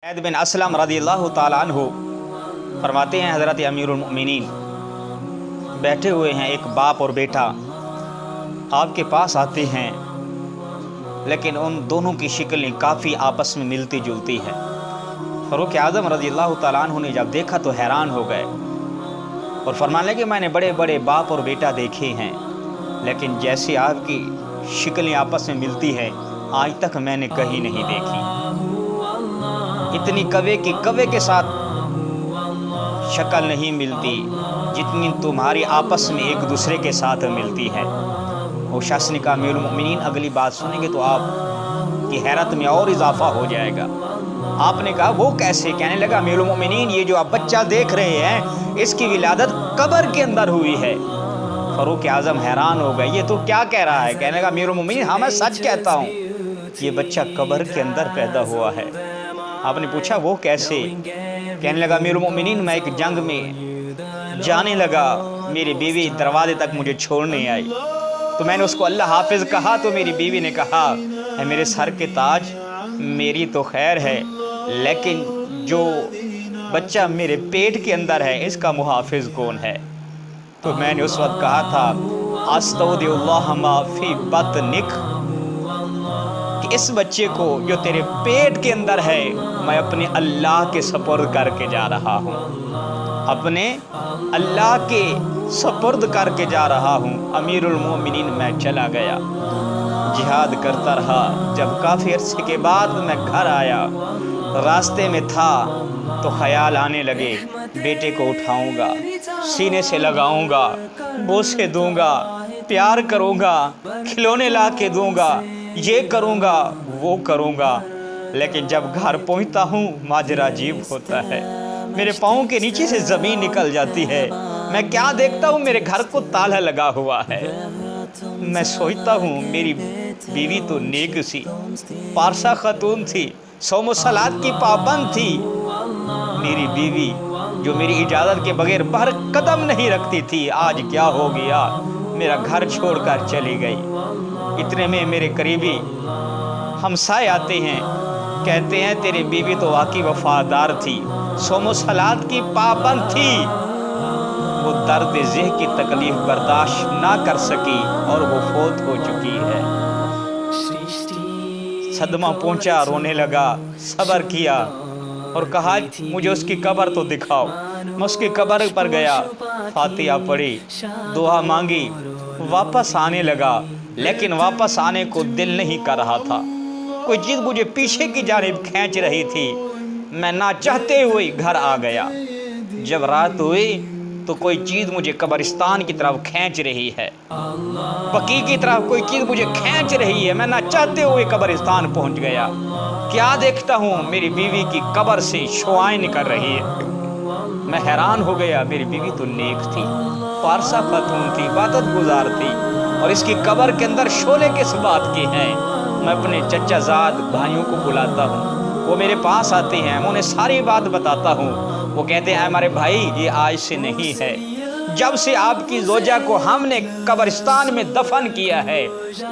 ज़ैद बिन असलम रज़ियल्लाहु ताला अन्हु फरमाते हैं, हज़रत अमीरुल मोमिनीन बैठे हुए हैं, एक बाप और बेटा आपके पास आते हैं, लेकिन उन दोनों की शक्लें काफ़ी आपस में मिलती जुलती हैं। फ़ारूक आज़म रज़ियल्लाहु ताला अन्हु ने जब देखा तो हैरान हो गए और फरमाने लगे, मैंने बड़े बड़े बाप और बेटा देखे हैं, लेकिन जैसे आपकी शक्लें आपस में मिलती हैं आज तक मैंने कहीं नहीं देखी। इतनी कवे के साथ शक्ल नहीं मिलती जितनी तुम्हारी आपस में एक दूसरे के साथ मिलती है। वो शख्स ने कहा, अमीरुल मोमिनीन अगली बात सुनेंगे तो आपकी हैरत में और इजाफा हो जाएगा। आपने कहा, वो कैसे? कहने लगा, अमीरुल मोमिनीन ये जो आप बच्चा देख रहे हैं इसकी विलादत कब्र के अंदर हुई है। फ़ारूक आज़म हैरान हो गए, ये तो क्या कह रहा है? कहने लगा, अमीरुल मोमिनीन हाँ मैं सच कहता हूँ, ये बच्चा कब्र के अंदर पैदा हुआ है। आपने पूछा वो कैसे? कहने लगा, अमीरुल मोमिनीन मैं एक जंग में जाने लगा, मेरी बीवी दरवाजे तक मुझे छोड़ने आई, तो मैंने उसको अल्लाह हाफिज़ कहा तो मेरी बीवी ने कहा, है मेरे सर के ताज, मेरी तो खैर है, लेकिन जो बच्चा मेरे पेट के अंदर है इसका मुहाफिज़ कौन है? तो मैंने उस वक्त कहा था, अस्तौदिउल्लाह मा फी बतनिक, कि इस बच्चे को जो तेरे पेट के अंदर है मैं अपने अल्लाह के सपुर्द करके जा रहा हूँ, अपने अल्लाह के सपुर्द करके जा रहा हूँ। अमीरुल मोमिनीन मैं चला गया, जिहाद करता रहा। जब काफ़ी अरसे के बाद मैं घर आया, रास्ते में था तो ख्याल आने लगे, बेटे को उठाऊंगा, सीने से लगाऊंगा, बोसे दूंगा, प्यार करूंगा, खिलौने ला के दूंगा, ये करूंगा वो करूंगा। लेकिन जब घर पहुंचता हूँ माजरा अजीब होता है, मेरे पाँव के नीचे से ज़मीन निकल जाती है। मैं क्या देखता हूँ, मेरे घर को ताला लगा हुआ है। मैं सोचता हूँ मेरी बीवी तो नेक सी, पारसा खातून थी, सौम सलात की पाबंद थी। मेरी बीवी जो मेरी इजाज़त के बगैर बाहर कदम नहीं रखती थी, आज क्या हो गया, मेरा घर छोड़कर चली गई। इतने में मेरे करीबी हमसाए आते हैं, कहते हैं तेरी बीवी तो वाकई वफादार थी, सौम सलात की पाबंद थी, वो दर्द ज़ेह की तकलीफ बर्दाश्त ना कर सकी और वो फौत हो चुकी है। सदमा पहुंचा, रोने लगा, सब्र किया और कहा मुझे उसकी कब्र तो दिखाओ। मैं उसकी कब्र पर गया, फातिहा पढ़ी, दुआ मांगी, वापस आने लगा, लेकिन वापस आने को दिल नहीं कर रहा था। कोई चीज़ मुझे पीछे की जानिब खींच रही थी। मैं ना चाहते हुए घर आ गया। जब रात हुई तो कोई चीज़ मुझे कब्रिस्तान की तरफ खींच रही है, बकी की तरफ कोई चीज़ मुझे खींच रही है। मैं ना चाहते हुए कब्रिस्तान पहुंच गया। क्या देखता हूँ, मेरी बीवी की कब्र से शुआएं निकल रही है। मैं हैरान हो गया, मेरी बीवी तो नेक थी, पारसा खातून थी, इबादत गुजार थी, और इसकी कब्र के अंदर शोले किस बात के हैं। मैं अपने चचाजाद भाइयों को बुलाता हूँ, वो मेरे पास आते हैं, मैं उन्हें सारी बात बताता हूँ। वो कहते हैं, हमारे भाई ये आज से नहीं है, जब से आपकी ज़ौजा को हमने कब्रिस्तान में दफन किया है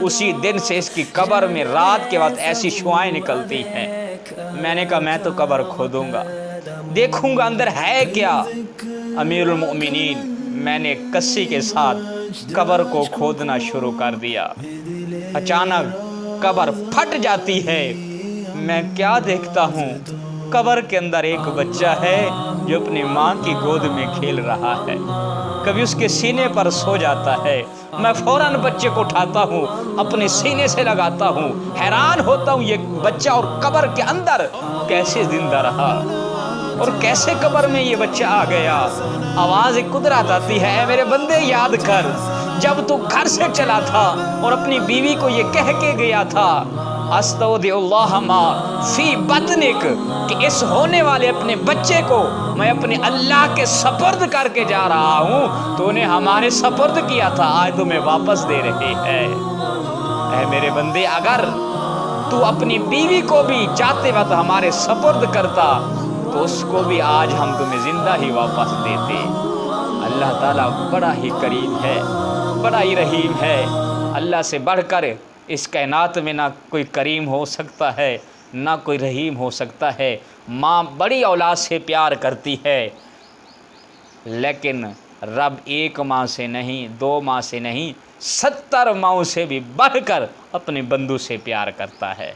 उसी दिन से इसकी कब्र में रात के वक्त ऐसी शुआएं निकलती हैं। मैंने कहा मैं तो कब्र खोदूंगा, देखूंगा अंदर है क्या। अमीरुल मोमिनीन मैंने कस्सी के साथ कब्र को खोदना शुरू कर दिया। अचानक कब्र फट जाती है। मैं क्या देखता हूँ, कब्र के अंदर एक बच्चा है जो अपनी माँ की गोद में खेल रहा है, कभी उसके सीने पर सो जाता है। मैं फौरन बच्चे को उठाता हूँ, अपने सीने से लगाता हूँ, हैरान होता हूँ ये बच्चा और कब्र के अंदर कैसे जिंदा रहा और कैसे कब्र में ये बच्चा आ गया। आवाज़ कुदरत आती है, मेरे बंदे याद कर, जब तू घर से चला था और अपनी बीवी को ये कह के गया था, अस्तौदिउल्लाह मा फी बतनिक, कि इस होने वाले अपने बच्चे को मैं अपने अल्लाह के सपुर्द करके जा रहा हूँ, तो उन्हें हमारे सपुर्द किया था, आज तुम्हें वापस दे रहे हैं। ऐ मेरे बंदे, अगर तू अपनी बीवी को भी जाते वक्त हमारे सपुर्द करता तो उसको भी आज हम तुम्हें ज़िंदा ही वापस देते। अल्लाह ताला बड़ा ही करीम है, बड़ा ही रहीम है। अल्लाह से बढ़कर इस कायनात में ना कोई करीम हो सकता है, ना कोई रहीम हो सकता है। ماں بڑی اولاد سے پیار کرتی ہے، لیکن رب ایک ماں سے نہیں، 2 ماں سے نہیں، 70 ماؤں سے بھی بڑھ کر اپنے بندوں سے پیار کرتا ہے۔